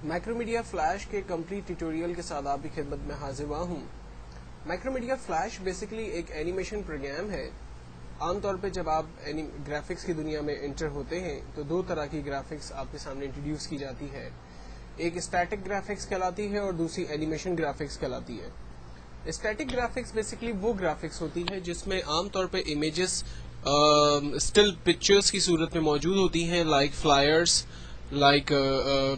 مائکرومیڈیا flash کے complete tutorial کے ساتھ آپ کی خدمت میں حاضر ہوا ہوں. مائکرومیڈیا فلیش بیسیکلی ایک اینیمیشن پروگرام ہے. عام طور پہ جب آپ گرافکس کی دنیا میں انٹر ہوتے ہیں تو دو طرح کی گرافکس آپ کے سامنے انٹروڈیوس کی جاتی ہے. ایک اسٹیٹک گرافکس کہلاتی ہے اور دوسری اینیمیشن گرافکس کہلاتی ہے. اسٹیٹک گرافکس بیسیکلی وہ گرافکس ہوتی ہے جس میں عام طور پہ امیجز اسٹل پکچرز کی صورت میں موجود ہوتی ہیں، لائک فلائرس، لائک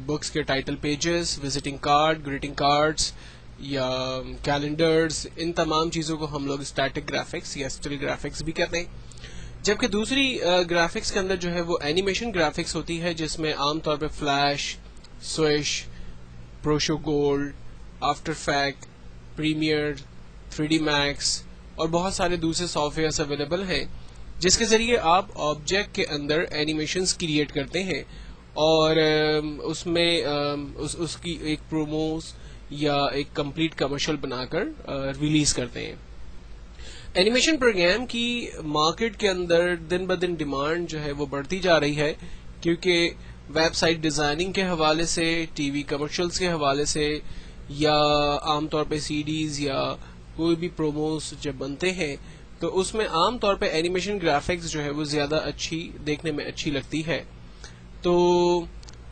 بکس کے title pages, visiting card, greeting cards یا کیلنڈرز. ان تمام چیزوں کو ہم لوگ اسٹیٹک گرافکس یا اسٹل گرافکس بھی کہتے ہیں. جبکہ دوسری گرافکس کے اندر جو ہے وہ اینیمیشن گرافکس ہوتی ہے، جس میں عام طور پہ flash, swish, pro show gold, after effect, premiere, 3D max اور بہت سارے دوسرے سافٹ ویئرس اویلیبل ہیں جس کے ذریعے آپ آبجیکٹ کے اندر اینیمیشنز کریٹ کرتے ہیں اور اس میں اس کی ایک پروموز یا ایک کمپلیٹ کمرشل بنا کر ریلیز کرتے ہیں. اینیمیشن پروگرام کی مارکیٹ کے اندر دن بدن ڈیمانڈ جو ہے وہ بڑھتی جا رہی ہے، کیونکہ ویب سائٹ ڈیزائننگ کے حوالے سے، ٹی وی کمرشلز کے حوالے سے، یا عام طور پہ سی ڈیز یا کوئی بھی پروموز جب بنتے ہیں تو اس میں عام طور پہ اینیمیشن گرافکس جو ہے وہ زیادہ اچھی دیکھنے میں اچھی لگتی ہے. تو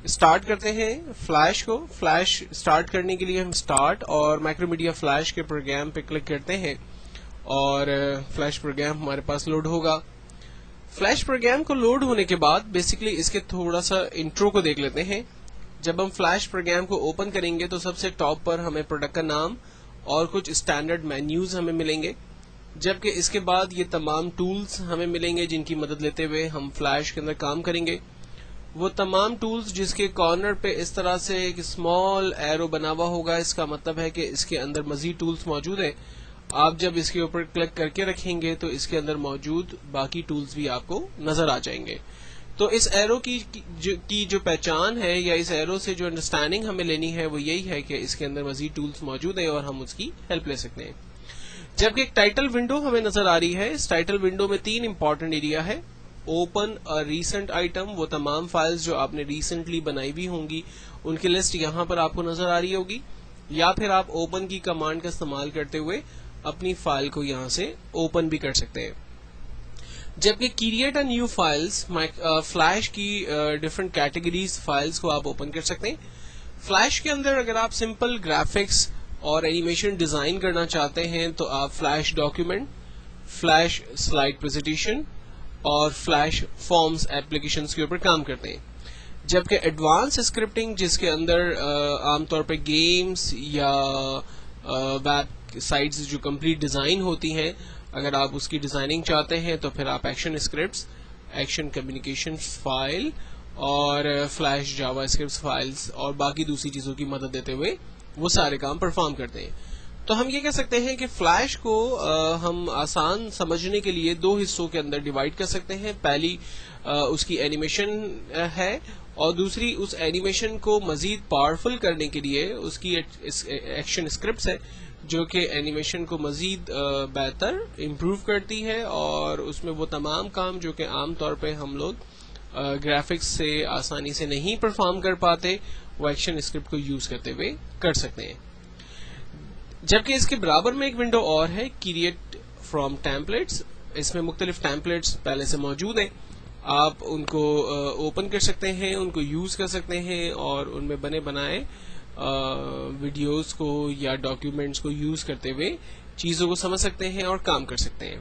اسٹارٹ کرتے ہیں فلیش کو. فلیش اسٹارٹ کرنے کے لیے ہم اسٹارٹ اور مائکرومیڈیا فلیش کے پروگرام پہ کلک کرتے ہیں اور فلیش پروگرام ہمارے پاس لوڈ ہوگا. فلیش پروگرام کو لوڈ ہونے کے بعد بیسیکلی اس کے تھوڑا سا انٹرو کو دیکھ لیتے ہیں. جب ہم فلیش پروگرام کو اوپن کریں گے تو سب سے ٹاپ پر ہمیں پروڈکٹ کا نام اور کچھ اسٹینڈرڈ مینیوز ہمیں ملیں گے، جبکہ اس کے بعد یہ تمام ٹولز ہمیں ملیں گے جن کی مدد لیتے ہوئے ہم فلیش کے اندر کام کریں گے. وہ تمام ٹولز جس کے کارنر پہ اس طرح سے ایک اسمال ایرو بنا ہوا ہوگا، اس کا مطلب ہے کہ اس کے اندر مزید ٹولز موجود ہیں. آپ جب اس کے اوپر کلک کر کے رکھیں گے تو اس کے اندر موجود باقی ٹولز بھی آپ کو نظر آ جائیں گے. تو اس ایرو کی جو پہچان ہے یا اس ایرو سے جو انڈرسٹینڈنگ ہمیں لینی ہے وہ یہی ہے کہ اس کے اندر مزید ٹولز موجود ہیں اور ہم اس کی ہیلپ لے سکتے ہیں. جبکہ ایک ٹائٹل ونڈو ہمیں نظر آ رہی ہے. اس ٹائٹل ونڈو میں 3 امپورٹنٹ ایریا ہے. اوپن ریسنٹ آئٹم، وہ تمام فائلز جو آپ نے ریسنٹلی بنائی بھی ہوں گی ان کی لسٹ یہاں پر آپ کو نظر آ رہی ہوگی، یا پھر آپ اوپن کی کمانڈ کا استعمال کرتے ہوئے اپنی فائل کو یہاں سے اوپن بھی کر سکتے ہیں. جبکہ create a new files, flash کی ڈفرنٹ کیٹیگریز فائلز کو آپ اوپن کر سکتے ہیں. فلیش کے اندر اگر آپ سمپل گرافکس اور اینیمیشن ڈیزائن کرنا چاہتے ہیں تو آپ flash document, flash slide presentation اور فلیش فارمز ایپلیکیشنز کے اوپر کام کرتے ہیں. جبکہ ایڈوانس اسکرپٹنگ جس کے اندر عام طور پہ گیمز یا ویب سائٹس جو کمپلیٹ ڈیزائن ہوتی ہیں، اگر آپ اس کی ڈیزائننگ چاہتے ہیں تو پھر آپ action scripts, action communication file اور فلیش جاوا اسکرپٹس فائلز اور باقی دوسری چیزوں کی مدد دیتے ہوئے وہ سارے کام پرفارم کرتے ہیں. تو ہم یہ کہہ سکتے ہیں کہ فلیش کو ہم آسان سمجھنے کے لیے 2 حصوں کے اندر ڈیوائڈ کر سکتے ہیں. پہلی اس کی اینیمیشن ہے اور دوسری اس اینیمیشن کو مزید پاورفل کرنے کے لیے اس کی ایکشن اسکرپٹس ہے، جو کہ اینیمیشن کو مزید بہتر امپروو کرتی ہے اور اس میں وہ تمام کام جو کہ عام طور پہ ہم لوگ گرافکس سے آسانی سے نہیں پرفارم کر پاتے وہ ایکشن اسکرپٹ کو یوز کرتے ہوئے کر سکتے ہیں. جبکہ اس کے برابر میں ایک ونڈو اور ہے، کریٹ فرام ٹیمپلیٹس. اس میں مختلف ٹیمپلیٹس پہلے سے موجود ہیں، آپ ان کو اوپن کر سکتے ہیں، ان کو یوز کر سکتے ہیں اور ان میں بنے بنائے ویڈیوز کو یا ڈاکیومنٹس کو یوز کرتے ہوئے چیزوں کو سمجھ سکتے ہیں اور کام کر سکتے ہیں.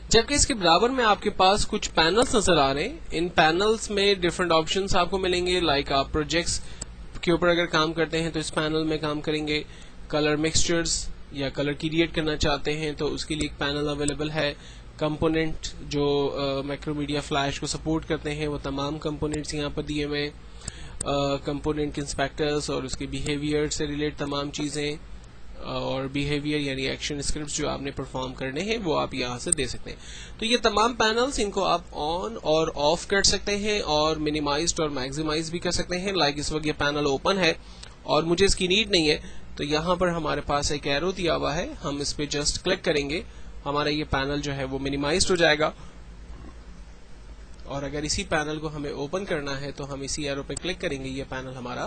جبکہ اس کے برابر میں آپ کے پاس کچھ پینلز نظر آ رہے ہیں. ان پینلز میں ڈفرنٹ آپشنز آپ کو ملیں گے، لائک آپ پروجیکٹس کے اوپر اگر کام کرتے ہیں تو اس پینل میں کام کریں گے. کلر مکسچرز یا کلر کریٹ کرنا چاہتے ہیں تو اس کے لیے ایک پینل اویلیبل ہے. کمپوننٹ جو مائکرومیڈیا فلیش کو سپورٹ کرتے ہیں وہ تمام کمپوننٹس یہاں پر دیے ہوئے ہیں. کمپوننٹ انسپیکٹرز اور اس کے بیہیویئر سے ریلیٹ تمام چیزیں اور بیہیویئر یعنی ایکشن اسکرپٹس جو آپ نے پرفارم کرنے ہیں وہ آپ یہاں سے دے سکتے ہیں. تو یہ تمام پینلز ان کو آپ آن اور آف کر سکتے ہیں اور منیمائزڈ اور میگزیمائز بھی کر سکتے ہیں. لائک اس وقت یہ پینل اوپن ہے اور مجھے اس کی نیڈ نہیں ہے تو یہاں پر ہمارے پاس ایک ایرو دیا ہوا ہے، ہم اس پہ جسٹ کلک کریں گے، ہمارا یہ پینل جو ہے وہ منیمائزڈ ہو جائے گا. اور اگر اسی پینل کو ہمیں اوپن کرنا ہے تو ہم اسی ایرو پہ کلک کریں گے، یہ پینل ہمارا